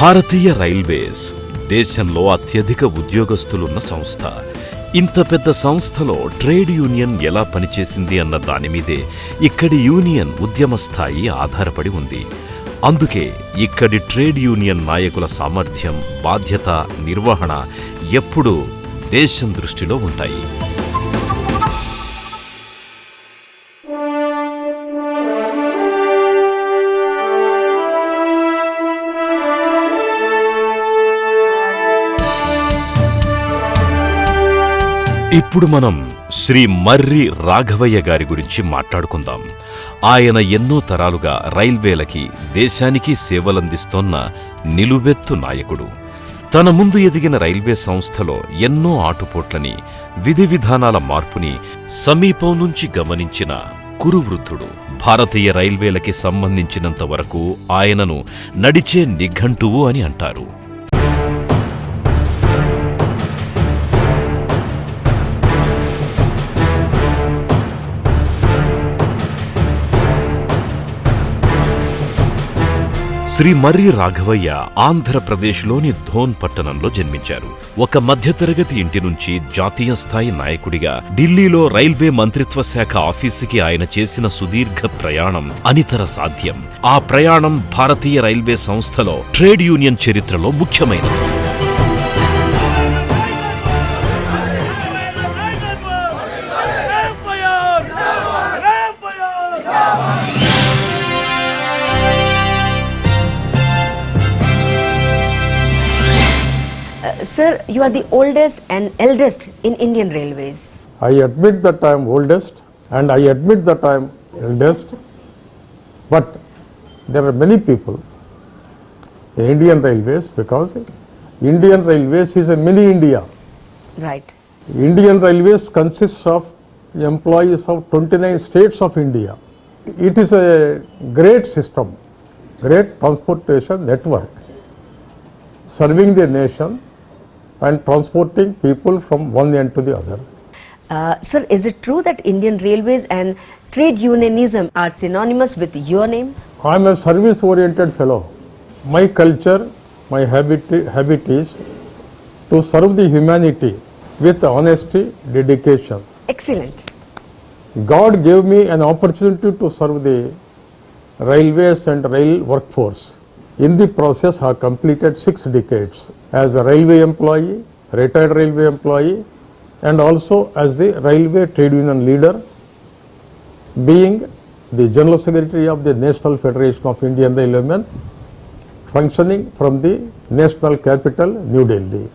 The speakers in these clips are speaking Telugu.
భారతీయ రైల్వేస్ దేశంలో అత్యధిక ఉద్యోగస్తులున్న సంస్థ. ఇంత పెద్ద సంస్థలో ట్రేడ్ యూనియన్ ఎలా పనిచేసింది అన్న దానిమీదే ఇక్కడి యూనియన్ ఉద్యమ స్థాయి ఆధారపడి ఉంది. అందుకే ఇక్కడి ట్రేడ్ యూనియన్ నాయకుల సామర్థ్యం, బాధ్యత, నిర్వహణ ఎప్పుడూ దేశం దృష్టిలో ఉంటాయి. ఇప్పుడు మనం శ్రీ మర్రి రాఘవయ్య గారి గురించి మాట్లాడుకుందాం. ఆయన ఎన్నో తరాలుగా రైల్వేలకి, దేశానికి సేవలందిస్తోన్న నిలువెత్తు నాయకుడు. తన ముందు ఎదిగిన రైల్వే సంస్థలో ఎన్నో ఆటుపోట్లని, విధి విధానాల మార్పుని సమీపం నుంచి గమనించిన కురువృద్ధుడు. భారతీయ రైల్వేలకి సంబంధించినంత వరకు ఆయనను నడిచే నిఘంటువు అని అంటారు. శ్రీ మర్రి రాఘవయ్య ఆంధ్రప్రదేశ్లోని ధోన్ పట్టణంలో జన్మించారు. ఒక మధ్యతరగతి ఇంటి నుంచి జాతీయ స్థాయి నాయకుడిగా ఢిల్లీలో రైల్వే మంత్రిత్వ శాఖ ఆఫీసుకి ఆయన చేసిన సుదీర్ఘ ప్రయాణం అనితర సాధ్యం. ఆ ప్రయాణం భారతీయ రైల్వే సంస్థలో ట్రేడ్ యూనియన్ చరిత్రలో ముఖ్యమైనది. Sir, you are the oldest and eldest in Indian Railways. I admit that I am oldest and I admit that I am eldest, but there are many people in Indian Railways because Indian Railways is a mini India. Right. Indian Railways consists of employees of 29 states of India. It is a great system, great transportation network serving the nation and transporting people from one end to the other. Sir, is it true that Indian Railways and trade unionism are synonymous with your name? I am a service-oriented fellow. My culture, my habit is to serve the humanity with honesty, dedication. Excellent. God gave me an opportunity to serve the railways and rail workforce. In the process, I have completed 6 decades as a railway employee, retired railway employee, and also as the railway trade union leader, being the General Secretary of the National Federation of Indian Railwaymen, functioning from the national capital, New Delhi.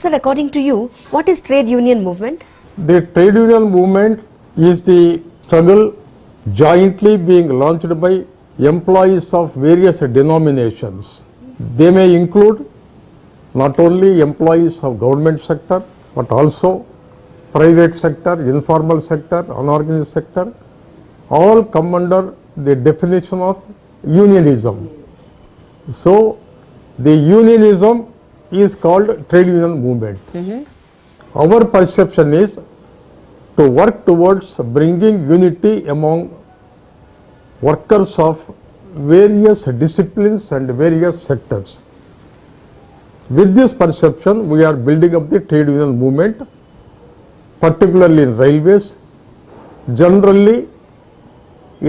Sir, according to you, what is trade union movement? The trade union movement is the struggle jointly being launched by employees of various denominations. They may include not only employees of government sector but also private sector, informal sector, unorganized sector, all come under the definition of unionism. So the unionism is called trade union movement. Our perception is to work towards bringing unity among workers of various disciplines and various sectors. With this perception, we are building up the trade union movement, particularly in railways, generally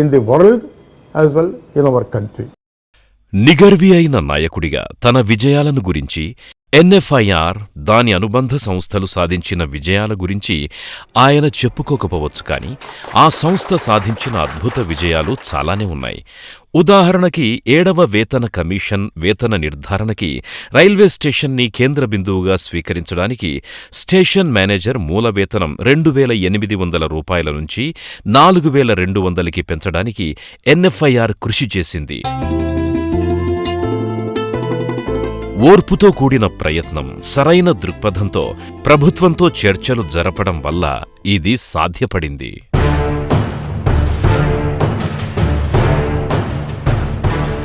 in the world as well in our country. నిగర్వి అయిన నాయకుడిగా తన విజయాలను గురించి, ఎన్ఎఫ్ఐఆర్, దాని అనుబంధ సంస్థలు సాధించిన విజయాల గురించి ఆయన చెప్పుకోకపోవచ్చు, కానీ ఆ సంస్థ సాధించిన అద్భుత విజయాలు చాలానే ఉన్నాయి. ఉదాహరణకి 7వ వేతన కమిషన్ వేతన నిర్ధారణకి రైల్వే స్టేషన్ని కేంద్ర బిందువుగా స్వీకరించడానికి స్టేషన్ మేనేజర్ మూల వేతనం 2,800 రూపాయల నుంచి 4,200కి పెంచడానికి ఎన్ఎఫ్ఐఆర్ కృషి చేసింది. ఓర్పుతో కూడిన ప్రయత్నం, సరైన దృక్పథంతో ప్రభుత్వంతో చర్చలు జరపడం వల్ల ఇది సాధ్యపడింది.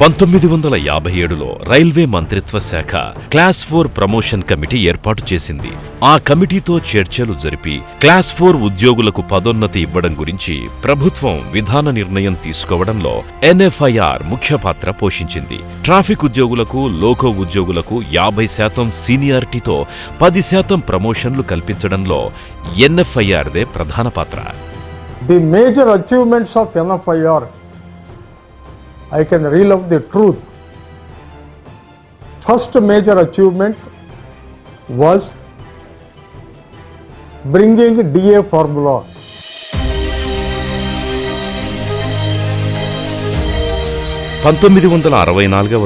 1957లో రైల్వే మంత్రిత్వ శాఖ క్లాస్ 4 ప్రమోషన్ కమిటీ ఏర్పాటు చేసింది. ఆ కమిటీతో చర్చలు జరిపి క్లాస్ 4 ఉద్యోగులకు పదోన్నతి ఇవ్వడం గురించి ప్రభుత్వం విధాన నిర్ణయం తీసుకోవడంలో ఎన్ఎఫ్ఐఆర్ ముఖ్య పాత్ర పోషించింది. ట్రాఫిక్ ఉద్యోగులకు, లోకో ఉద్యోగులకు 50% సీనియారిటీతో 10% ప్రమోషన్లు కల్పించడంలో ఎన్ఎఫ్ఐఆర్దే ప్రధాన పాత్ర. The major achievements of NFIR, I can reel out the truth. First major achievement was bringing DA formula.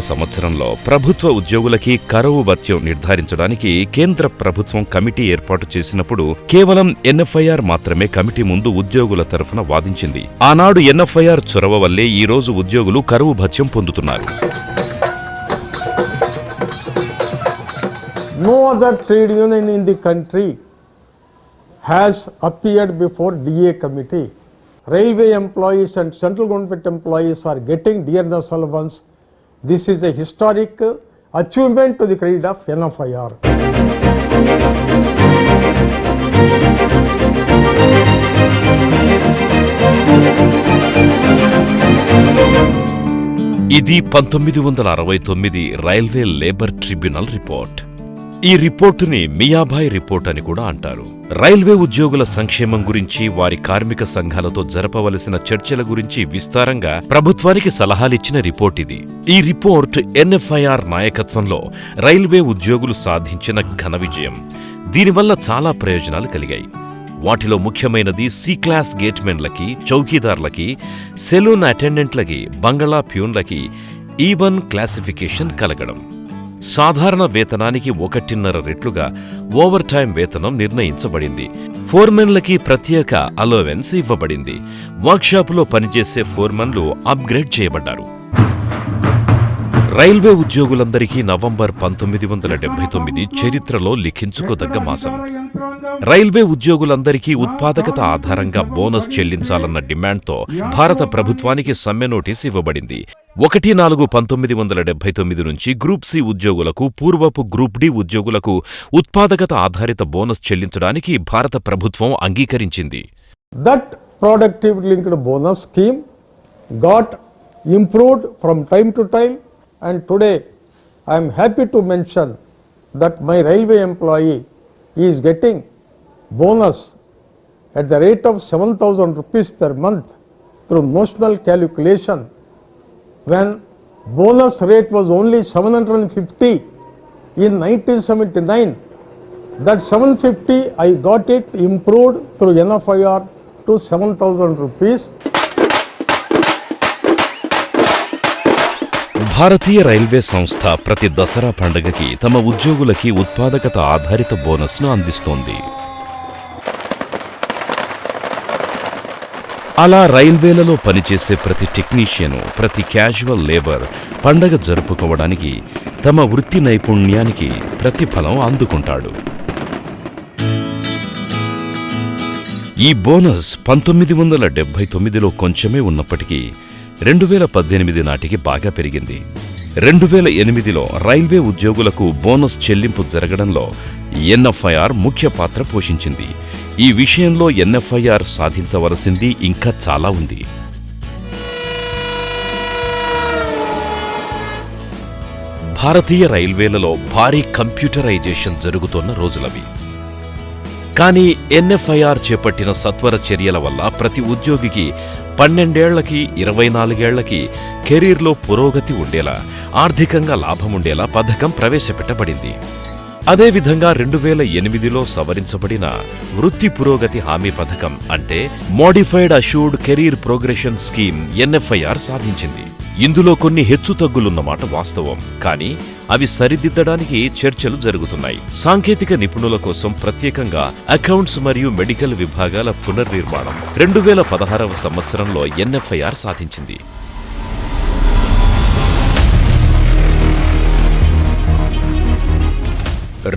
సంవత్సరంలో ప్రభుత్వ ఉద్యోగులకి కరవు భత్యం నిర్ధారించడానికి కేంద్ర ప్రభుత్వం కమిటీ ఏర్పాటు చేసినప్పుడు కేవలం ఎన్ఎఫ్ఐఆర్ మాత్రమే కమిటీ ముందు ఉద్యోగుల తరఫున వాదించింది. ఆనాడు ఎన్ఎఫ్ఐఆర్ చొరవ వల్లే ఈ రోజు ఉద్యోగులు కరువు భత్యం పొందుతున్నారు. No other trade union in the country has appeared before DA committee. Railway employees and central government employees are getting dearness allowance. This is a historic achievement to the credit of NFIR. ఇది 1969 రైల్వే లేబర్ ట్రిబ్యునల్ రిపోర్ట్. ఈ రిపోర్టుని మియాభాయ్ రిపోర్ట్ అని కూడా అంటారు. రైల్వే ఉద్యోగుల సంక్షేమం గురించి, వారి కార్మిక సంఘాలతో జరపవలసిన చర్చల గురించి విస్తారంగా ప్రభుత్వానికి సలహాలిచ్చిన రిపోర్ట్ ఇది. ఈ రిపోర్ట్ ఎన్ఎఫ్ఐఆర్ నాయకత్వంలో రైల్వే ఉద్యోగులు సాధించిన ఘన విజయం. దీనివల్ల చాలా ప్రయోజనాలు కలిగాయి. వాటిలో ముఖ్యమైనది సి క్లాస్ గేట్మెన్లకి, చౌకీదార్లకి, సెలూన్ అటెండెంట్లకి, బంగళా ప్యూన్లకి ఈవన్ క్లాసిఫికేషన్ కలగడం. సాధారణ వేతనానికి 1.5 రెట్లుగా ఓవర్ టైం వేతనం నిర్ణయించబడింది. ఫోర్మెన్లకి ప్రత్యేక అలోవెన్స్ ఇవ్వబడింది. వర్క్షాపులో పనిచేసే ఫోర్మెన్లు అప్గ్రేడ్ చేయబడ్డారు. రైల్వే ఉద్యోగులందరికీ నవంబర్ 1979 చరిత్రలో లిఖించుకోదగ్గ మాసం. రైల్వే ఉద్యోగులందరికీ ఉత్పాదకత ఆధారంగా బోనస్ చెల్లించాలన్న డిమాండ్తో భారత ప్రభుత్వానికి సమ్మె నోటీస్ ఇవ్వబడింది. 1/4/1979 నుంచి గ్రూప్ సి ఉద్యోగులకు, పూర్వపు గ్రూప్ డి ఉద్యోగులకు ఉత్పాదకత ఆధారిత బోనస్ చెల్లించడానికి భారత ప్రభుత్వం అంగీకరించింది. That productivity linked bonus scheme got improved from time to time, and today I am happy to mention that my railway employee is getting bonus at the rate of 7,000 rupees per month through notional calculation, when bonus rate was only 750 in 1979. That 750 I got it improved through NFIR to 7,000 rupees. Bharatiya railway సంస్థ ప్రతి దసరా పండుగకి తమ ఉద్యోగులకి ఉత్పాదకత ఆధారిత బోనస్ను అందిస్తోంది. అలా రైల్వేలలో పనిచేసే ప్రతి టెక్నీషియను, ప్రతి క్యాజువల్ లేబర్ పండగ జరుపుకోవడానికి తమ వృత్తి నైపుణ్యానికి ప్రతిఫలం అందుకుంటాడు. ఈ బోనస్ 1979లో కొంచెమే ఉన్నప్పటికీ 2018 నాటికి బాగా పెరిగింది. 2008లో రైల్వే ఉద్యోగులకు బోనస్ చెల్లింపు జరగడంలో ఎన్ఎఫ్ఐఆర్ ముఖ్య పాత్ర పోషించింది. ఈ విషయంలో ఎన్ఎఫ్ఐఆర్ సాధించవలసింది ఇంకా చాలా ఉంది. భారతీయ రైల్వేలలో భారీ కంప్యూటరైజేషన్ జరుగుతున్న రోజులవి. కానీ ఎన్ఎఫ్ఐఆర్ చేపట్టిన సత్వర చర్యల వల్ల ప్రతి ఉద్యోగికి 12 ఏళ్లకి 24 ఏళ్లకి కెరీర్లో పురోగతి ఉండేలా, ఆర్థికంగా లాభముండేలా పథకం ప్రవేశపెట్టబడింది. అదేవిధంగా 2008లో సవరించబడిన వృత్తి పురోగతి హామీ పథకం అంటే modified assured career progression scheme NFIR సాధించింది. ఇందులో కొన్ని హెచ్చుతగ్గులున్నమాట వాస్తవం. కానీ అవి సరిదిద్దడానికి చర్చలు జరుగుతున్నాయి. సాంకేతిక నిపుణుల కోసం ప్రత్యేకంగా అకౌంట్స్ మరియు మెడికల్ విభాగాల పునర్నిర్మాణం 2016వ సంవత్సరంలో ఎన్ఎఫ్ఐఆర్ సాధించింది.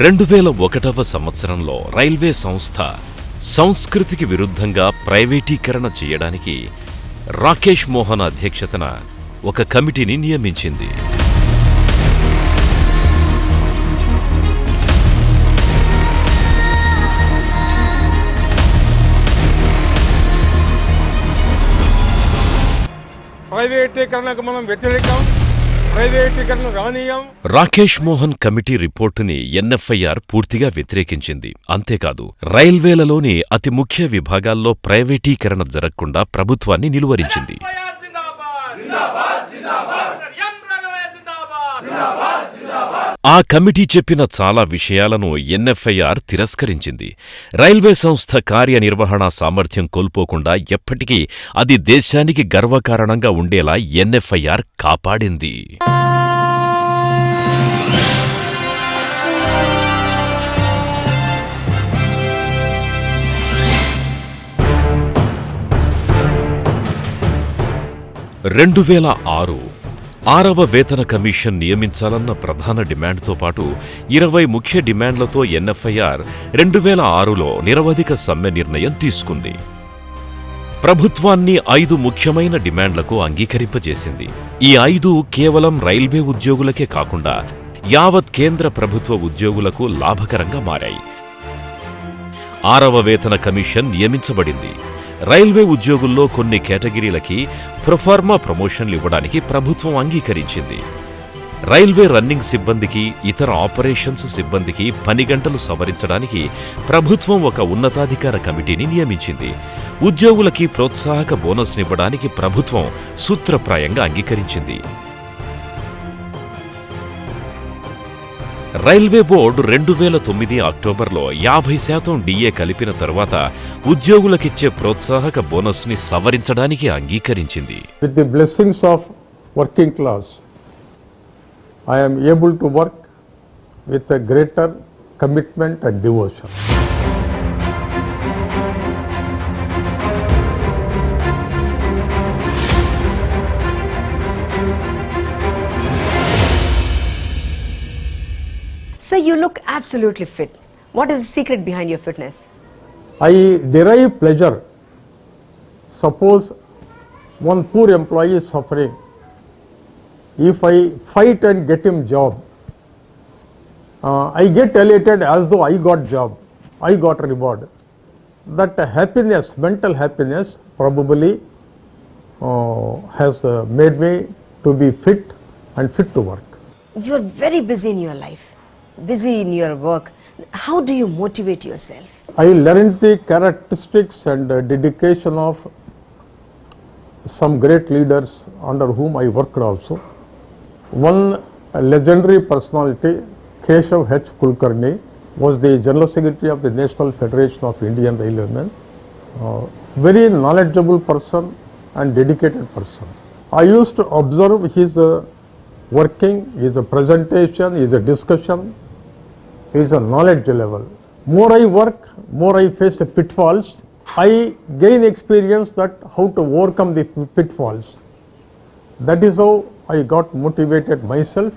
2001వ సంవత్సరంలో రైల్వే సంస్థ సంస్కృతికి విరుద్ధంగా ప్రైవేటీకరణ చేయడానికి రాకేష్ మోహన్ అధ్యక్షతన ఒక కమిటీని నియమించింది. ప్రైవేటీకరణకు మనం వ్యతిరేకం, ప్రైవేటీకరణ రానీయం. రాకేష్ మోహన్ కమిటీ రిపోర్టుని ఎన్ఎఫ్ఐఆర్ పూర్తిగా వ్యతిరేకించింది. అంతేకాదు, రైల్వేలలోని అతి ముఖ్య విభాగాల్లో ప్రైవేటీకరణ జరగకుండా ప్రభుత్వాన్ని నిలువరించింది. ఆ కమిటీ చెప్పిన చాలా విషయాలను ఎన్ఎఫ్ఐఆర్ తిరస్కరించింది. రైల్వే సంస్థ కార్యనిర్వహణ సామర్థ్యం కోల్పోకుండా ఎప్పటికీ అది దేశానికి గర్వకారణంగా ఉండేలా ఎన్ఎఫ్ఐఆర్ కాపాడింది. ఆరవ వేతన కమిషన్ నియమించాలన్న ప్రధాన డిమాండ్తో పాటు 20 ముఖ్య డిమాండ్లతో ఎన్ఎఫ్ఐఆర్ 2006లో నిరవధిక సమ్మె నిర్ణయం తీసుకుంది. ప్రభుత్వాన్ని 5 ముఖ్యమైన డిమాండ్లకు అంగీకరింపజేసింది. ఈ 5 కేవలం రైల్వే ఉద్యోగులకే కాకుండా యావత్ కేంద్ర ప్రభుత్వ ఉద్యోగులకు లాభకరంగా మారాయి. 6వ వేతన కమిషన్ నియమించబడింది. రైల్వే ఉద్యోగుల్లో కొన్ని కేటగిరీలకి ప్రొఫార్మా ప్రమోషన్లు ఇవ్వడానికి ప్రభుత్వం అంగీకరించింది. రైల్వే రన్నింగ్ సిబ్బందికి, ఇతర ఆపరేషన్స్ సిబ్బందికి పని గంటలు సవరించడానికి ప్రభుత్వం ఒక ఉన్నతాధికార కమిటీని నియమించింది. ఉద్యోగులకి ప్రోత్సాహక బోనస్నివ్వడానికి ప్రభుత్వం సూత్రప్రాయంగా అంగీకరించింది. రైల్వే బోర్డు 2009 అక్టోబర్లో 50% డిఏ కలిపిన తరువాత ఉద్యోగులకిచ్చే ప్రోత్సాహక బోనస్ని సవరించడానికి అంగీకరించింది. With the blessings of working class, I am able to work with a greater commitment and devotion. Sir, you look absolutely fit. What is the secret behind your fitness? I derive pleasure. Suppose one poor employee is suffering. If I fight and get him job, I get elated as though I got job, I got reward. That happiness, mental happiness probably has made me to be fit and fit to work. You are very busy in your life, busy in your work. How do you motivate yourself? I learned the characteristics and dedication of some great leaders under whom I worked also. One legendary personality, Keshav H. Kulkarni, was the General Secretary of the National Federation of Indian Railwaymen. Very knowledgeable person and dedicated person. I used to observe his working, his presentation, his discussion, his knowledge level. More I work, more I face the pitfalls. I gain experience that how to overcome the pitfalls. That is how I got motivated myself.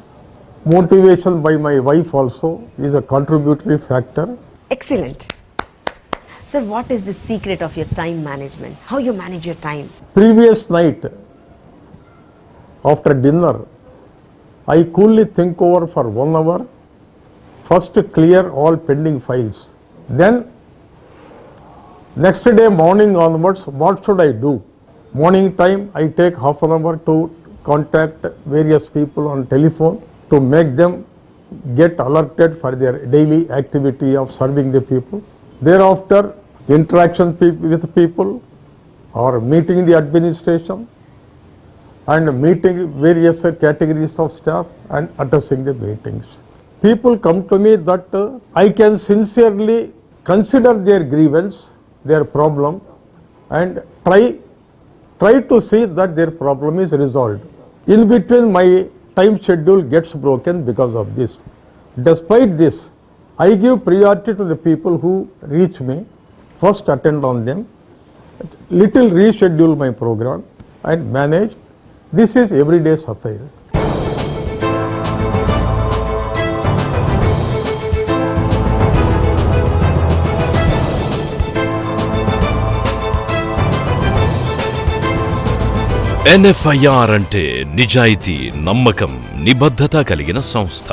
Motivation by my wife also is a contributory factor. Excellent. Sir, what is the secret of your time management? How you manage your time? Previous night, after dinner, I coolly think over for 1 hour. First clear all pending files. Then next day morning onwards, what should I do? Morning time, I take half an hour to contact various people on telephone to make them get alerted for their daily activity of serving the people. Thereafter, interaction with people or meeting the administration and meeting various categories of staff and addressing the meetings. People come to me that I can sincerely consider their grievance, their problem, and try to see that their problem is resolved. In between, my time schedule gets broken because of this. Despite this, I give priority to the people who reach me, first attend on them, little reschedule my program and manage. This is everyday's affair. NFIR అంటే నిజాయితీ, నమ్మకం, నిబద్ధత కలిగిన సంస్థ.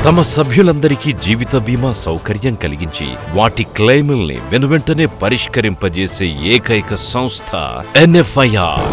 తమ సభ్యులందరికీ జీవిత బీమా సౌకర్యం కలిగించి వాటి క్లెయిముల్ని వెనువెంటనే పరిష్కరింపజేసే ఏకైక సంస్థ ఎన్ఎఫ్ఐఆర్.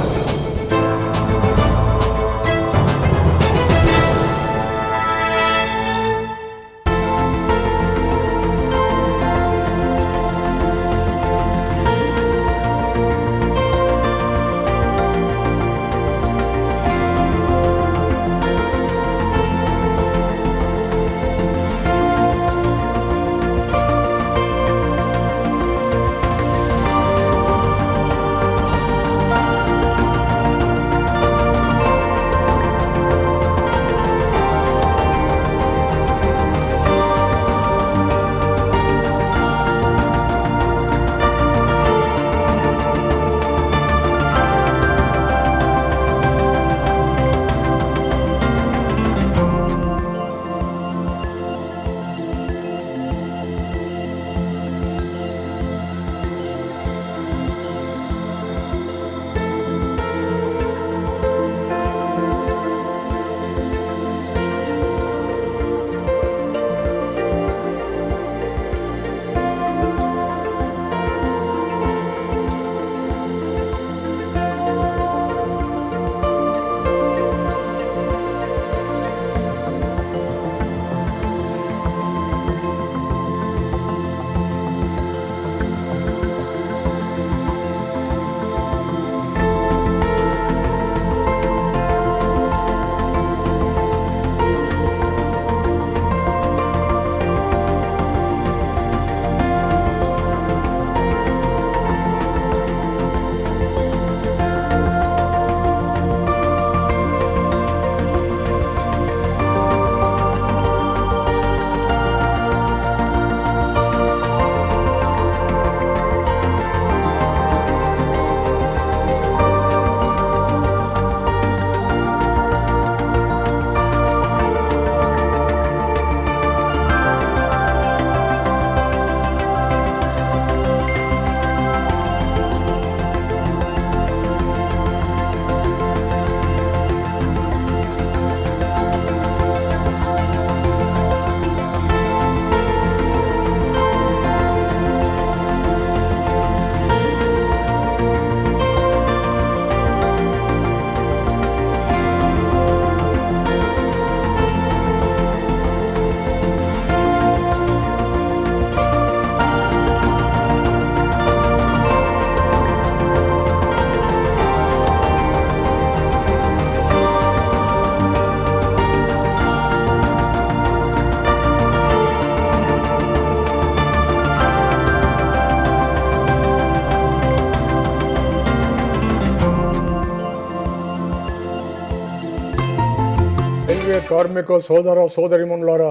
రైల్వే కార్మిక సోదర సోదరిమణులారా,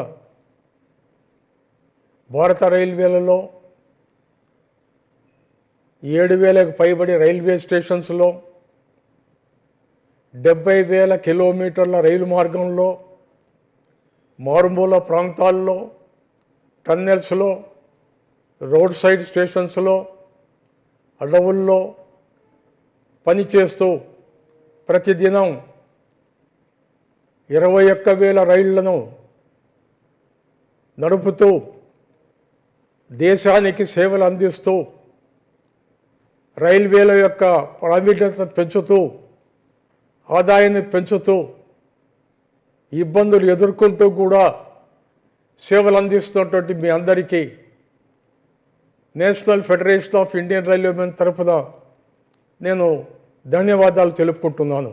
భారత రైల్వేలలో 7,000కు పైబడి రైల్వే స్టేషన్స్లో 70,000 కిలోమీటర్ల రైలు మార్గంలో మారుమూల ప్రాంతాల్లో టన్నెల్స్లో రోడ్ సైడ్ స్టేషన్స్లో అడవుల్లో పనిచేస్తూ ప్రతిదినం 21,000 రైళ్లను నడుపుతూ దేశానికి సేవలు అందిస్తూ రైల్వేల యొక్క ప్రావీణ్యత పెంచుతూ ఆదాయాన్ని పెంచుతూ ఇబ్బందులు ఎదుర్కొంటూ కూడా సేవలు అందిస్తున్నటువంటి మీ అందరికీ national federation of Indian railwaymen తరఫున నేను ధన్యవాదాలు తెలుపుకుంటున్నాను.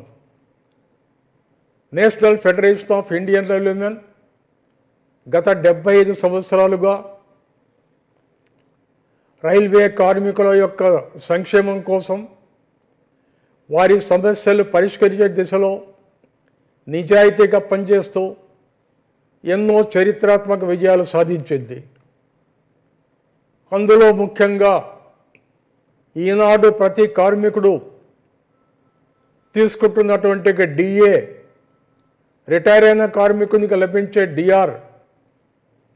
National federation of Indian railwaymen గత 75 సంవత్సరాలుగా రైల్వే కార్మికుల యొక్క సంక్షేమం కోసం, వారి సమస్యలు పరిష్కరించే దిశలో నిజాయితీగా పనిచేస్తూ ఎన్నో చరిత్రాత్మక విజయాలు సాధించింది. అందులో ముఖ్యంగా ఈనాడు ప్రతి కార్మికుడు తీసుకుంటున్నటువంటి డిఏ, రిటైర్ అయిన కార్మికునికి లభించే డిఆర్,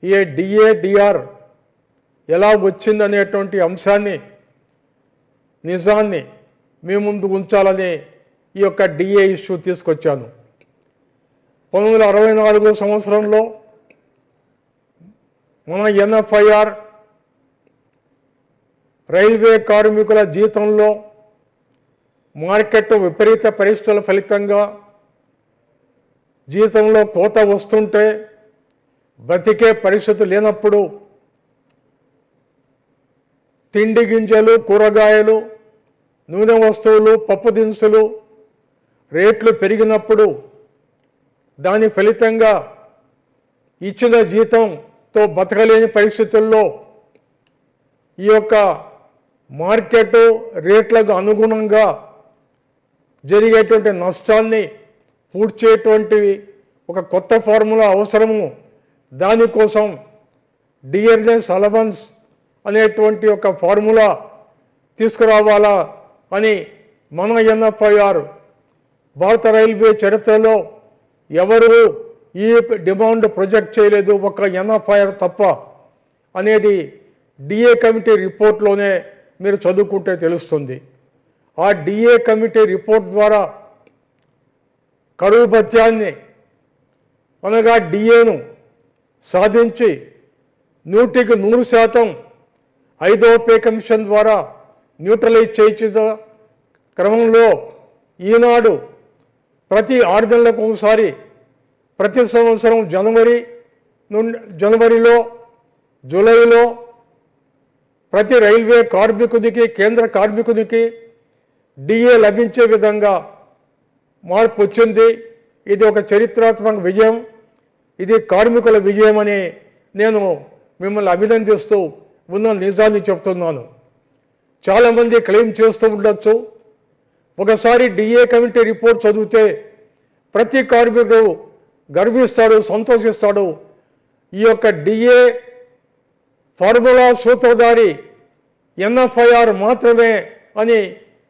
ఏ డిఏ డిఆర్ ఎలా వచ్చిందనేటువంటి అంశాన్ని నిజాన్ని మీ ముందు ఉంచాలని ఈ యొక్క డిఏ ఇష్యూ తీసుకొచ్చాను. 1964 సంవత్సరంలో మన ఎన్ఎఫ్ఐఆర్ రైల్వే కార్మికుల జీతంలో మార్కెట్ విపరీత పరిస్థితుల ఫలితంగా జీతంలో కోత వస్తుంటే బ్రతికే పరిస్థితి లేనప్పుడు తిండి గింజలు, కూరగాయలు, నూనె వస్తువులు, పప్పు దినుసులు రేట్లు పెరిగినప్పుడు దాని ఫలితంగా ఇచ్చిన జీతంతో బతకలేని పరిస్థితుల్లో ఈ యొక్క మార్కెట్ రేట్లకు అనుగుణంగా జరిగేటువంటి నష్టాన్ని పూడ్చేటువంటి ఒక కొత్త ఫార్ములా అవసరము. దానికోసం డియర్నెస్ అలవెన్స్ అనేటువంటి ఒక ఫార్ములా తీసుకురావాలా అని మన ఎన్ఎఫ్ఐఆర్ భారత రైల్వే చరిత్రలో ఎవరు ఈ డిమాండ్ ప్రొజెక్ట్ చేయలేదు, ఒక ఎన్ఎఫ్ఐఆర్ తప్ప అనేది డిఏ కమిటీ రిపోర్ట్లోనే మీరు చదువుకుంటే తెలుస్తుంది. ఆ డిఏ కమిటీ రిపోర్ట్ ద్వారా కరువు భత్యాన్ని అనగా డిఏను సాధించి 100% 5వ పే కమిషన్ ద్వారా న్యూట్రలైజ్ చేయించిన క్రమంలో ఈనాడు ప్రతి 6 నెలలకు ఒకసారి ప్రతి సంవత్సరం జనవరిలో జూలైలో ప్రతి రైల్వే కార్మికునికి, కేంద్ర కార్మికునికి డిఏ లభించే విధంగా మార్పు వచ్చింది. ఇది ఒక చరిత్రాత్మక విజయం, ఇది కార్మికుల విజయం అని నేను మిమ్మల్ని అభినందిస్తూ ఉన్న నిజాన్ని చెప్తున్నాను. చాలామంది క్లెయిమ్ చేస్తూ ఉండొచ్చు. ఒకసారి డిఏ కమిటీ రిపోర్ట్ చదివితే ప్రతి కార్మికుడు గర్విస్తాడు, సంతోషిస్తాడు. ఈ యొక్క డిఏ ఫార్ములా సూత్రధారి ఎన్ఎఫ్ఐఆర్ మాత్రమే అని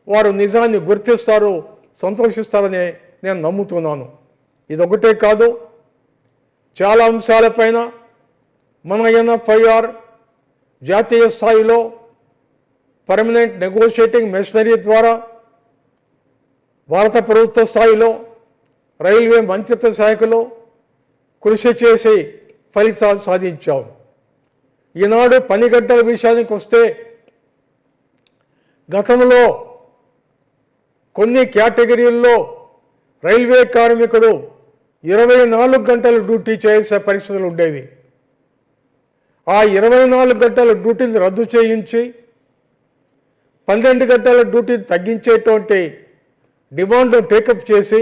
వారు నిజాన్ని గుర్తిస్తారు, సంతోషిస్తారని నేను నమ్ముతున్నాను. ఇదొకటే కాదు, చాలా అంశాలపైన మన ఎన్ఎఫ్ఐఆర్ జాతీయ స్థాయిలో పర్మనెంట్ నెగోషియేటింగ్ మెషినరీ ద్వారా భారత ప్రభుత్వ స్థాయిలో రైల్వే మంత్రిత్వ శాఖలో కృషి చేసి ఫలితాలు సాధించాం. ఈనాడు పని గంటల విషయానికి వస్తే గతంలో కొన్ని కేటగిరీల్లో రైల్వే కార్మికుడు 24 గంటలు డ్యూటీ చేసే పరిస్థితులు ఉండేవి. ఆ 24 గంటల డ్యూటీని రద్దు చేయించి 12 గంటల డ్యూటీని తగ్గించేటువంటి డిమాండ్ టేకప్ చేసి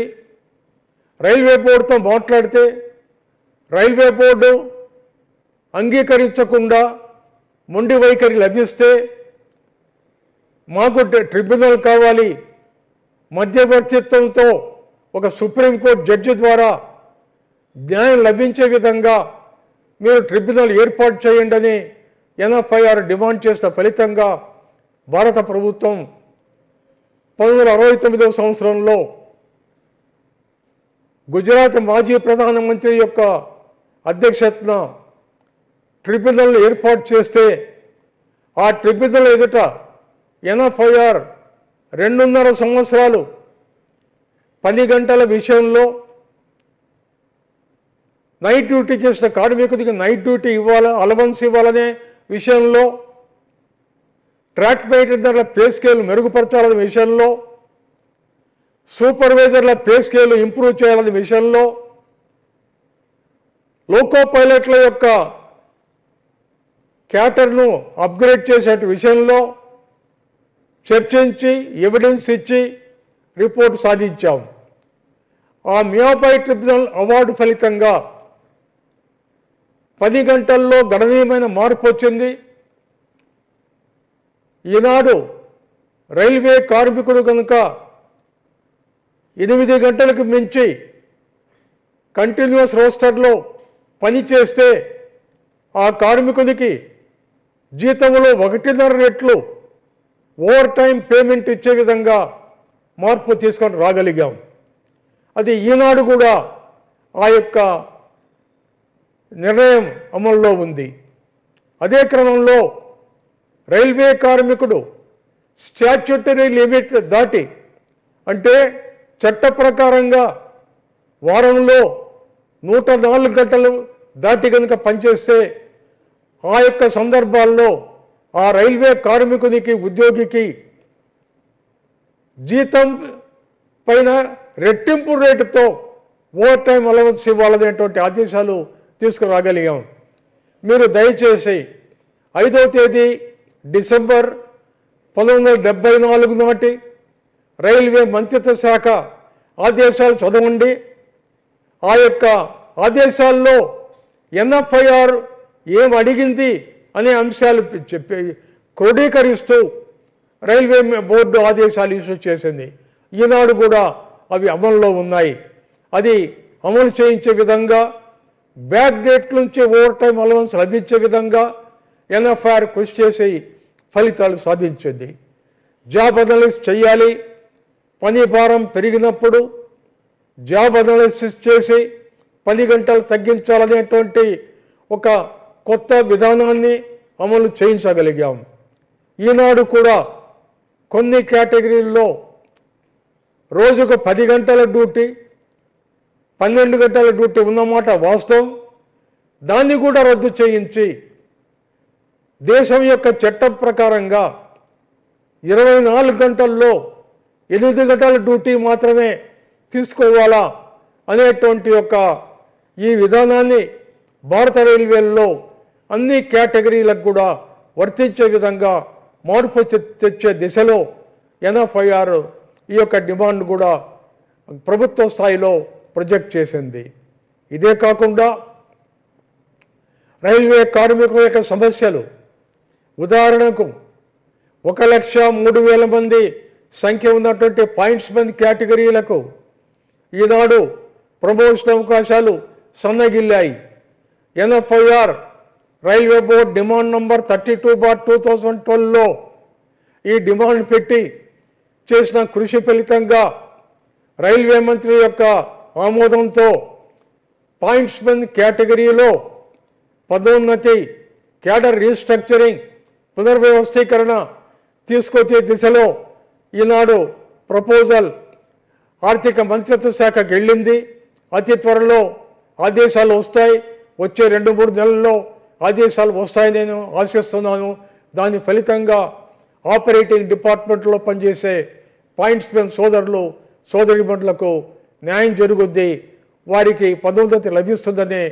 రైల్వే బోర్డుతో మాట్లాడితే రైల్వే బోర్డు అంగీకరించకుండా మొండి వైఖరి లభిస్తే మాకు ట్రిబ్యునల్ కావాలి, మధ్యవర్తిత్వంతో ఒక సుప్రీంకోర్టు జడ్జి ద్వారా న్యాయం లభించే విధంగా మీరు ట్రిబ్యునల్ ఏర్పాటు చేయండి అని ఎన్ఎఫ్ఐఆర్ డిమాండ్ చేసిన ఫలితంగా భారత ప్రభుత్వం 1969వ సంవత్సరంలో గుజరాత్ మాజీ ప్రధానమంత్రి యొక్క అధ్యక్షతన ట్రిబ్యునల్ ఏర్పాటు చేస్తే ఆ ట్రిబ్యునల్ ఎదుట ఎన్ఎఫ్ఐఆర్ 2.5 సంవత్సరాలు 10 గంటల విషయంలో నైట్ డ్యూటీ చేసిన కార్మికుడికి నైట్ డ్యూటీ ఇవ్వాలా, అలవెన్స్ ఇవ్వాలనే విషయంలో, ట్రాక్ మెయింటెనర్ల పే స్కేల్ మెరుగుపరచాలనే విషయంలో, సూపర్వైజర్ల పే స్కేల్ ఇంప్రూవ్ చేయాలనే విషయంలో, లోకో పైలట్ల యొక్క క్యాటర్ను అప్గ్రేడ్ చేసే విషయంలో చర్చించి ఎవిడెన్స్ ఇచ్చి రిపోర్ట్ సాధించాం. ఆ మియాబాయ్ ట్రిబ్యునల్ అవార్డు ఫలితంగా 10 గంటల్లో గణనీయమైన మార్పు వచ్చింది. ఈనాడు రైల్వే కార్మికుడు కనుక 8 గంటలకు మించి కంటిన్యూస్ రోస్టర్లో పనిచేస్తే ఆ కార్మికునికి జీతంలో 1.5 రెట్లు ఓవర్ టైం పేమెంట్ ఇచ్చే విధంగా మార్పు తీసుకొని రాగలిగాం. అది ఈనాడు కూడా ఆ యొక్క నిర్ణయం అమల్లో ఉంది. అదే క్రమంలో రైల్వే కార్మికుడు స్టాట్యూటరీ లిమిట్ దాటి, అంటే చట్ట ప్రకారంగా వారంలో 104 గంటలు దాటి కనుక పనిచేస్తే ఆ యొక్క సందర్భాల్లో ఆ రైల్వే కార్మికునికి, ఉద్యోగికి జీతం పైన రెట్టింపు రేటుతో ఓవర్ టైం అలవెన్స్ ఇవ్వాలనేటువంటి ఆదేశాలు తీసుకురాగలిగాం. మీరు దయచేసి 5వ తేదీ డిసెంబర్ 1974 నాటి రైల్వే మంత్రిత్వ శాఖ ఆదేశాలు చదవండి. ఆ యొక్క ఆదేశాల్లో ఎన్ఎఫ్ఐఆర్ ఏం అడిగింది అనే అంశాలు చెప్పి క్రోడీకరిస్తూ రైల్వే బోర్డు ఆదేశాలు ఇష్యూ చేసింది. ఈనాడు కూడా అవి అమల్లో ఉన్నాయి. అది అమలు చేయించే విధంగా, బ్యాక్ డేట్ నుంచి ఓవర్ టైం అలవెన్స్ లభించే విధంగా ఎన్ఎఫ్ఐఆర్ కృషి చేసి ఫలితాలు సాధించింది. జాబ్ అనాలిసిస్ చేయాలి. పని భారం పెరిగినప్పుడు జాబ్ అనాలిసిస్ చేసి 10 గంటలు తగ్గించాలనేటువంటి ఒక కొత్త విధానాన్ని అమలు చేయించగలిగాం. ఈనాడు కూడా కొన్ని కేటగిరీల్లో రోజుకు 10 గంటల డ్యూటీ, 12 గంటల డ్యూటీ ఉన్నమాట వాస్తవం. దాన్ని కూడా రద్దు చేయించి దేశం యొక్క చట్టం ప్రకారంగా 24 గంటల్లో 8 గంటల డ్యూటీ మాత్రమే తీసుకోవాలా అనేటువంటి యొక్క ఈ విధానాన్ని భారత రైల్వేల్లో అన్ని కేటగిరీలకు కూడా వర్తించే విధంగా మార్పు తెచ్చే దిశలో ఎన్ఎఫ్ఐఆర్ ఈ యొక్క డిమాండ్ కూడా ప్రభుత్వ స్థాయిలో ప్రొజెక్ట్ చేసింది. ఇదే కాకుండా రైల్వే కార్మికుల యొక్క సమస్యలు, ఉదాహరణకు 1,03,000 మంది సంఖ్య ఉన్నటువంటి పాయింట్స్ మంది కేటగిరీలకు ఈనాడు ప్రమోషన్ అవకాశాలు సన్నగిల్లాయి. NFIR railway board demand number 32/2012లో ఈ డిమాండ్ పెట్టి చేసిన కృషి ఫలితంగా రైల్వే మంత్రి యొక్క ఆమోదంతో పాయింట్స్ మంది కేటగిరీలో పదోన్నతి, క్యాడర్ రీస్ట్రక్చరింగ్, పునర్వ్యవస్థీకరణ తీసుకొచ్చే దిశలో ఈనాడు ప్రపోజల్ ఆర్థిక మంత్రిత్వ శాఖకు వెళ్ళింది. అతి త్వరలో ఆదేశాలు వస్తాయి. వచ్చే 2-3 నెలల్లో ఆదేశాలు వస్తాయని నేను ఆశిస్తున్నాను. దాని ఫలితంగా ఆపరేటింగ్ డిపార్ట్మెంట్లో పనిచేసే పాయింట్స్ మెన్ సోదరులు, సోదరిమణులకు న్యాయం జరుగుద్ది. వారికి పదోన్నతి లభిస్తుందనే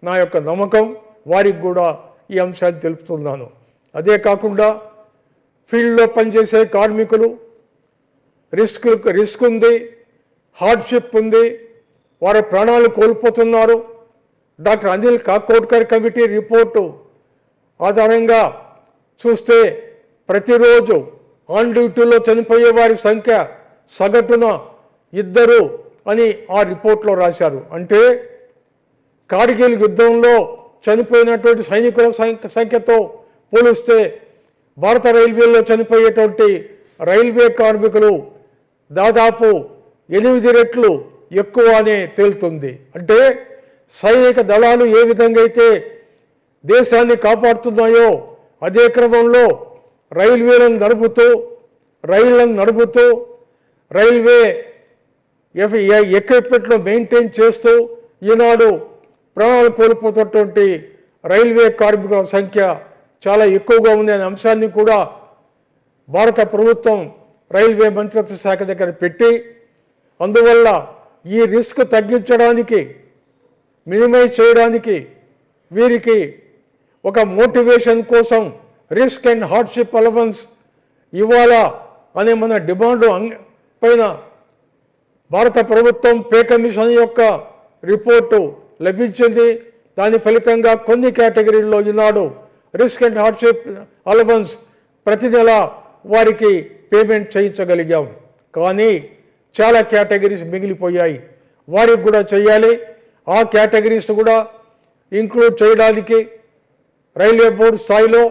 నా యొక్క నమ్మకం. వారికి కూడా ఈ అంశాన్ని తెలుపుతున్నాను. అదే కాకుండా ఫీల్డ్లో పనిచేసే కార్మికులు రిస్క్ ఉంది, హార్డ్షిప్ ఉంది, వారి ప్రాణాలు కోల్పోతున్నారు. Doctor Anil Kakodkar committee report ఆధారంగా చూస్తే ప్రతిరోజు ఆన్ డ్యూటీలో చనిపోయే వారి సంఖ్య సగటున 2 అని ఆ రిపోర్ట్లో రాశారు. అంటే కార్గిల్ యుద్ధంలో చనిపోయినటువంటి సైనికుల సంఖ్యతో పోలిస్తే భారత రైల్వేలో చనిపోయేటువంటి రైల్వే కార్మికులు దాదాపు 8 రెట్లు ఎక్కువ అని తేలుతుంది. అంటే సైనిక దళాలు ఏ విధంగా అయితే దేశాన్ని కాపాడుతున్నాయో అదే క్రమంలో రైల్వేలను నడుపుతూ రైల్వే ఎక్విప్మెంట్లో మెయింటైన్ చేస్తూ ఈనాడు ప్రాణాలు కోల్పోతున్నటువంటి రైల్వే కార్మికుల సంఖ్య చాలా ఎక్కువగా ఉంది అనే అంశాన్ని కూడా భారత ప్రభుత్వం రైల్వే మంత్రిత్వ శాఖ దగ్గర పెట్టి, అందువల్ల ఈ రిస్క్ తగ్గించడానికి, మినిమైజ్ చేయడానికి వీరికి ఒక మోటివేషన్ కోసం రిస్క్ అండ్ హార్డ్షిప్ అలవెన్స్ ఇవ్వాలా అనే మన డిమాండ్ పైన భారత ప్రభుత్వం పే కమిషన్ యొక్క రిపోర్టు లభించింది. దాని ఫలితంగా కొన్ని కేటగిరీల్లో ఈనాడు రిస్క్ అండ్ హార్డ్షిప్ అలవెన్స్ ప్రతి నెల వారికి పేమెంట్ చేయించగలిగాం. కానీ చాలా కేటగిరీస్ మిగిలిపోయాయి. వారికి కూడా చేయాలి. ఆ కేటగిరీస్ కూడా ఇంక్లూడ్ చేయడానికి రైల్వే బోర్డు స్థాయిలో,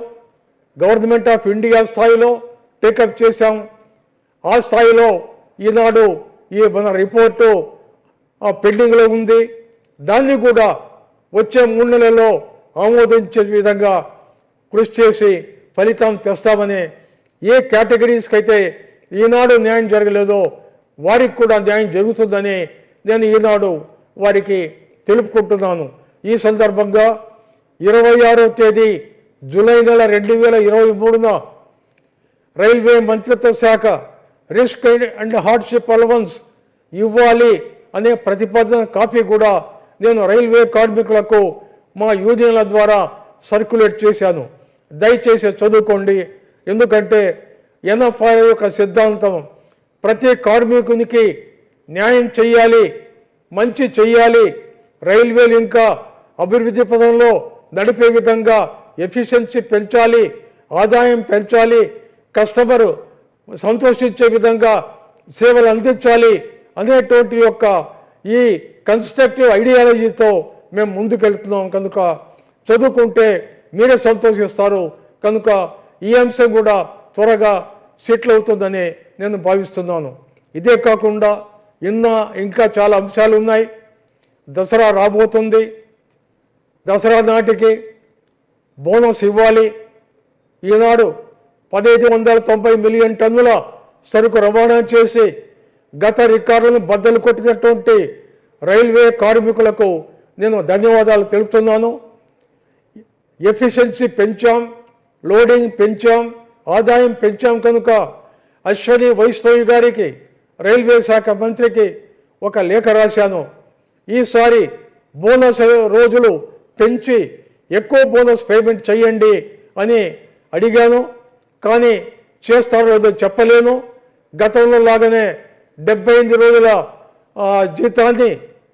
గవర్నమెంట్ ఆఫ్ ఇండియా స్థాయిలో టేకప్ చేశాం. ఆ స్థాయిలో ఈనాడు ఈ మన రిపోర్టు పెండింగ్లో ఉంది. దాన్ని కూడా వచ్చే 3 నెలల్లో ఆమోదించే విధంగా కృషి చేసి ఫలితం తెస్తామని ఏ కేటగిరీస్కి అయితే ఈనాడు న్యాయం జరగలేదో వారికి కూడా న్యాయం జరుగుతుందని నేను ఈనాడు వారికి తెలుపుకుంటున్నాను. ఈ సందర్భంగా 26వ తేదీ జూలై నెల 2023న రైల్వే మంత్రిత్వ శాఖ రిస్క్ అండ్ హార్డ్షిప్ అలవెన్స్ ఇవ్వాలి అనే ప్రతిపాదన కాపీ కూడా నేను రైల్వే కార్మికులకు మా యూనియన్ల ద్వారా సర్క్యులేట్ చేశాను. దయచేసి చదువుకోండి. ఎందుకంటే ఎన్ఎఫ్ఐ యొక్క సిద్ధాంతం ప్రతి కార్మికునికి న్యాయం చేయాలి, మంచి చేయాలి, రైల్వేలు ఇంకా అభివృద్ధి పదంలో నడిపే విధంగా ఎఫిషియన్సీ పెంచాలి, ఆదాయం పెంచాలి, కస్టమరు సంతోషించే విధంగా సేవలు అందించాలి అనేటువంటి యొక్క ఈ కన్స్ట్రక్టివ్ ఐడియాలజీతో మేము ముందుకెళ్తున్నాం. కనుక చదువుకుంటే మీరే సంతోషిస్తారు. కనుక ఈ అంశం కూడా త్వరగా సెటిల్ అవుతుందని నేను భావిస్తున్నాను. ఇదే కాకుండా ఇంకా చాలా అంశాలు ఉన్నాయి. దసరా రాబోతుంది. దసరా నాటికి బోనస్ ఇవ్వాలి. ఈనాడు 1590 మిలియన్ టన్నుల సరుకు రవాణా చేసి గత రికార్డులను బద్దలు కొట్టినటువంటి రైల్వే కార్మికులకు నేను ధన్యవాదాలు తెలుపుతున్నాను. ఎఫిషియన్సీ పెంచాం, లోడింగ్ పెంచాం, ఆదాయం పెంచాం. కనుక అశ్వని వైష్ణవి గారికి, రైల్వే శాఖ మంత్రికి ఒక లేఖ రాశాను. ఈసారి బోనస్ రోజులు పెంచి ఎక్కువ బోనస్ పేమెంట్ చేయండి అని అడిగాను. కానీ చేస్తారో లేదో చెప్పలేను. గతంలో లాగానే 78 రోజుల జీతాన్ని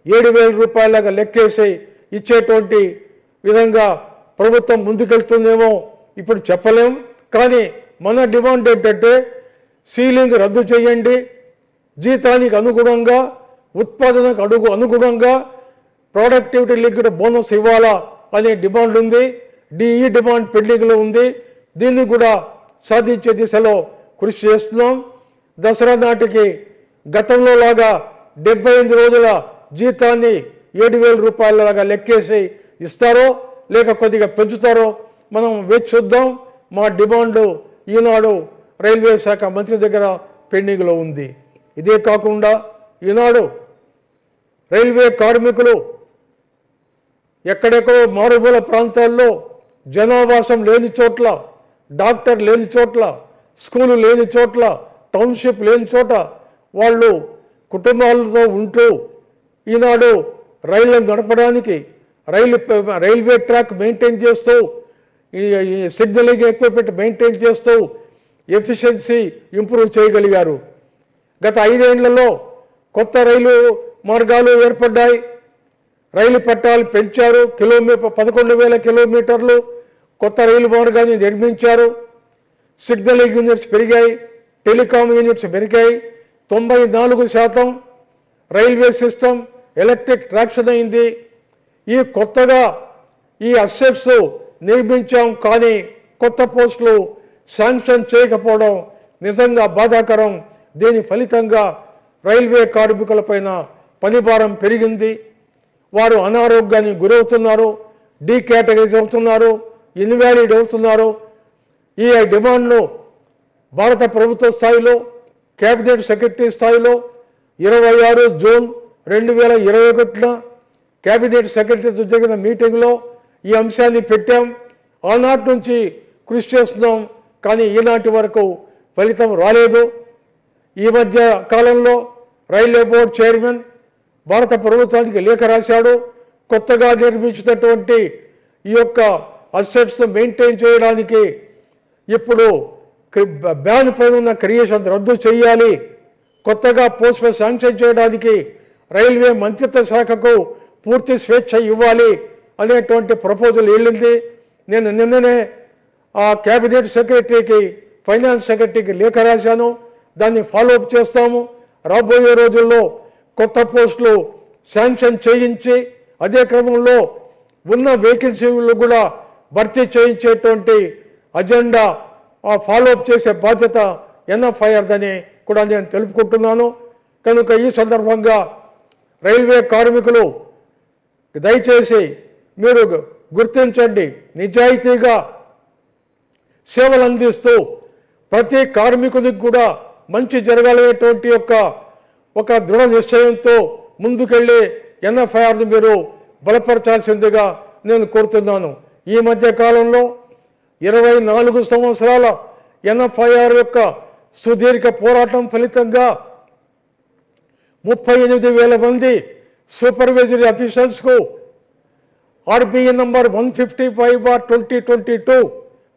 7,000 రూపాయలాగా లెక్కేసి ఇచ్చేటువంటి విధంగా ప్రభుత్వం ముందుకెళ్తుందేమో ఇప్పుడు చెప్పలేం. కానీ మన డిమాండ్ ఏంటంటే సీలింగ్ రద్దు చేయండి, జీతానికి అనుగుణంగా, ఉత్పాదనకు అనుగుణంగా ప్రొడక్టివిటీ లింక్డ్ బోనస్ ఇవ్వాలా అనే డిమాండ్ ఉంది. ఈ డిమాండ్ పెండింగ్లో ఉంది. దీన్ని కూడా సాధించే దిశలో కృషి చేస్తున్నాం. దసరా నాటికి గతంలో లాగా 78 రోజుల జీతాన్ని 7,000 రూపాయలలాగా లెక్కేసి ఇస్తారో లేక కొద్దిగా పెంచుతారో మనం వేచి చూద్దాం. మా డిమాండ్ ఈనాడు రైల్వే శాఖ మంత్రి దగ్గర పెండింగ్లో ఉంది. ఇదే కాకుండా ఈనాడు రైల్వే కార్మికులు ఎక్కడెక్కడో మారుమూల ప్రాంతాల్లో జనావాసం లేని చోట్ల, డాక్టర్ లేని చోట్ల, స్కూలు లేని చోట్ల, టౌన్షిప్ లేని చోట వాళ్ళు కుటుంబాలతో ఉంటూ ఈనాడు రైళ్లను నడపడానికి రైల్వే ట్రాక్ మెయింటైన్ చేస్తూ, ఈ సిగ్నలింగ్ ఎక్విప్మెంట్ మెయింటైన్ చేస్తూ ఎఫిషియన్సీ ఇంప్రూవ్ చేయగలిగారు. గత 5 ఏళ్లలో కొత్త రైలు మార్గాలు ఏర్పడ్డాయి. రైలు పట్టాలు పెంచారు. 11,000 కిలోమీటర్లు కొత్త రైలు మార్గాన్ని నిర్మించారు. సిగ్నలింగ్ యూనిట్స్ పెరిగాయి, టెలికాం యూనిట్స్ పెరిగాయి. 94% రైల్వే సిస్టమ్ ఎలక్ట్రిక్ ట్రాక్షన్ అయింది. ఈ కొత్తగా ఈ అసెట్స్ నిర్మించాం, కానీ కొత్త పోస్టులు శాంక్షన్ చేయకపోవడం నిజంగా బాధాకరం. దీని ఫలితంగా రైల్వే కార్మికులపైన పనిభారం పెరిగింది. వారు అనారోగ్యానికి గురవుతున్నారు, డీ కేటగిరీస్ అవుతున్నారు, ఇన్వాలిడ్ అవుతున్నారు. ఈ డిమాండ్ను భారత ప్రభుత్వ స్థాయిలో, కేబినెట్ సెక్రటరీ స్థాయిలో 26 జూన్ 2021 కేబినెట్ సెక్రటరీతో జరిగిన మీటింగ్లో ఈ అంశాన్ని పెట్టాం. ఆనాటి నుంచి కృషి చేస్తున్నాం, కానీ ఈనాటి వరకు ఫలితం రాలేదు. ఈ మధ్య కాలంలో రైల్వే బోర్డు చైర్మన్ భారత ప్రభుత్వానికి లేఖ రాశాడు. కొత్తగా నిర్మించినటువంటి ఈ యొక్క అసెట్స్ మెయింటైన్ చేయడానికి ఇప్పుడు బ్యాన్ పైన ఉన్న క్రియేషన్ రద్దు చేయాలి, కొత్తగా పోస్టులు శాంక్షన్ చేయడానికి రైల్వే మంత్రిత్వ శాఖకు పూర్తి స్వేచ్ఛ ఇవ్వాలి అనేటువంటి ప్రపోజల్ వెళ్ళింది. నేను నిన్ననే ఆ కేబినెట్ సెక్రటరీకి, ఫైనాన్స్ సెక్రటరీకి లేఖ రాశాను. దాన్ని ఫాలోఅప్ చేస్తాము. రాబోయే రోజుల్లో కొత్త పోస్టులు శాంక్షన్ చేయించి అదే క్రమంలో ఉన్న వేకెన్సీలు కూడా భర్తీ చేయించేటువంటి అజెండా ఫాలోఅప్ చేసే బాధ్యత ఎన్ఎఫ్ఐఆర్దని కూడా నేను తెలుపుకుంటున్నాను. కనుక ఈ సందర్భంగా రైల్వే కార్మికులు దయచేసి మీరు గుర్తించండి, నిజాయితీగా సేవలు అందిస్తూ ప్రతి కార్మికునికి కూడా మంచి జరగాలనేటువంటి ఒక దృఢ నిశ్చయంతో ముందుకెళ్ళి ఎన్ఎఫ్ఐఆర్ను మీరు బలపరచాల్సిందిగా నేను కోరుతున్నాను. ఈ మధ్య కాలంలో 24 సంవత్సరాల ఎన్ఎఫ్ఐఆర్ యొక్క సుదీర్ఘ పోరాటం ఫలితంగా 38,000 మంది సూపర్వైజరీ అఫీషియల్స్కు ఆర్బీఐ నంబర్ 155/2022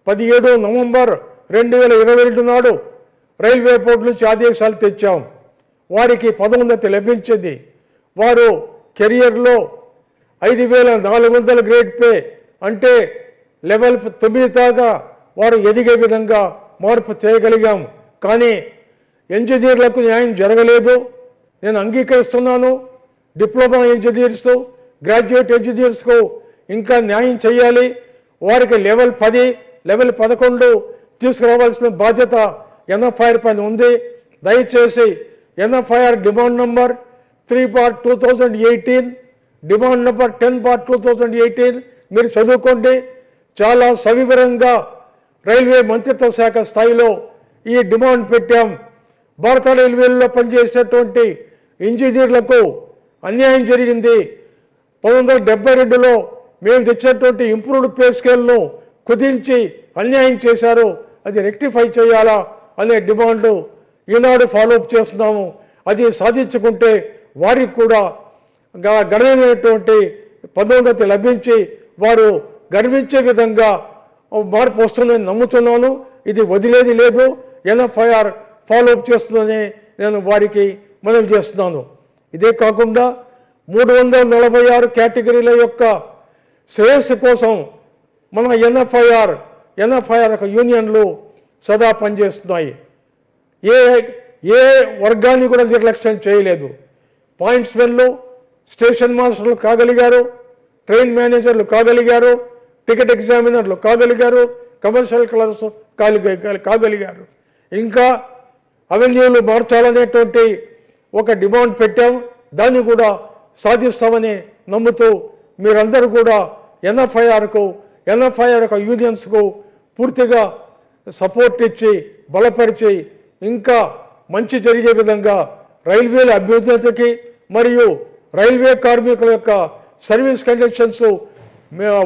17 నవంబర్ 2022 నాడు రైల్వే బోర్డు నుంచి ఆదేశాలు తెచ్చాం. వారికి పదోన్నతి లభించింది. వారు కెరియర్లో 5,400 గ్రేడ్ పే అంటే లెవెల్ 9 దాకా వారు ఎదిగే విధంగా మార్పు చేయగలిగాం. కానీ ఇంజనీర్లకు న్యాయం జరగలేదు. నేను అంగీకరిస్తున్నాను. డిప్లొమా ఇంజనీర్స్, గ్రాడ్యుయేట్ ఇంజనీర్స్కు ఇంకా న్యాయం చేయాలి. వారికి లెవెల్ 10, లెవెల్ 11 తీసుకురావాల్సిన బాధ్యత ఎన్ఎఫ్ఐఆర్ పైన ఉంది. దయచేసి NFIR demand number 3/2018, demand number 10/2018 మీరు చదువుకోండి. చాలా సవివరంగా రైల్వే మంత్రిత్వ శాఖ స్థాయిలో ఈ డిమాండ్ పెట్టాం. భారత రైల్వేల్లో పనిచేసేటువంటి ఇంజనీర్లకు అన్యాయం జరిగింది. 1972లో మేము తెచ్చినటువంటి ఇంప్రూవ్డ్ పే స్కేల్ను కుదించి అన్యాయం చేశారు. అది రెక్టిఫై చేయాలా అనే డిమాండ్ ఈనాడు ఫాలోఅప్ చేస్తున్నాము. అది సాధించుకుంటే వారికి కూడా గణనీయమైనటువంటి పదోన్నతి లభించి వారు గర్వించే విధంగా మార్పు వస్తుందని నమ్ముతున్నాను. ఇది వదిలేది లేదు. ఎన్ఎఫ్ఐఆర్ ఫాలోఅప్ చేస్తుందని నేను వారికి మనవి చేస్తున్నాను. ఇదే కాకుండా 346 కేటగిరీల యొక్క శ్రేయస్సు కోసం మన ఎన్ఎఫ్ఐఆర్ యొక్క యూనియన్లు సదా పనిచేస్తున్నాయి. ఏ వర్గాన్ని కూడా నిర్లక్ష్యం చేయలేదు. పాయింట్స్మెన్లు స్టేషన్ మాస్టర్లు కాగలిగారు, ట్రైన్ మేనేజర్లు కాగలిగారు, టికెట్ ఎగ్జామినర్లు కాగలిగారు, కమర్షియల్ క్లర్క్స్ కాగలిగారు. ఇంకా అవెన్యూలు మార్చాలనేటువంటి ఒక డిమాండ్ పెట్టాం. దాన్ని కూడా సాధిస్తామని నమ్ముతూ మీరందరూ కూడా ఎన్ఎఫ్ఐఆర్ యొక్క యూనియన్స్కు పూర్తిగా సపోర్ట్ ఇచ్చి బలపరిచి ఇంకా మంచి జరిగే విధంగా రైల్వేల అభ్యున్నతికి మరియు రైల్వే కార్మికుల యొక్క సర్వీస్ కండిషన్స్,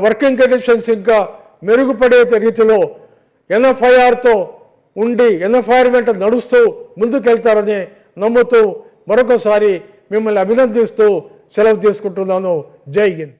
వర్కింగ్ కండిషన్స్ ఇంకా మెరుగుపడే రీతిలో ఎన్ఎఫ్ఐఆర్తో ఉండి ఎన్ఎఫ్ఐఆర్ వెంట నడుస్తూ ముందుకెళ్తారని నమ్ముతూ మరొకసారి మిమ్మల్ని అభినందిస్తూ సెలవు తీసుకుంటున్నాను. జై హింద్.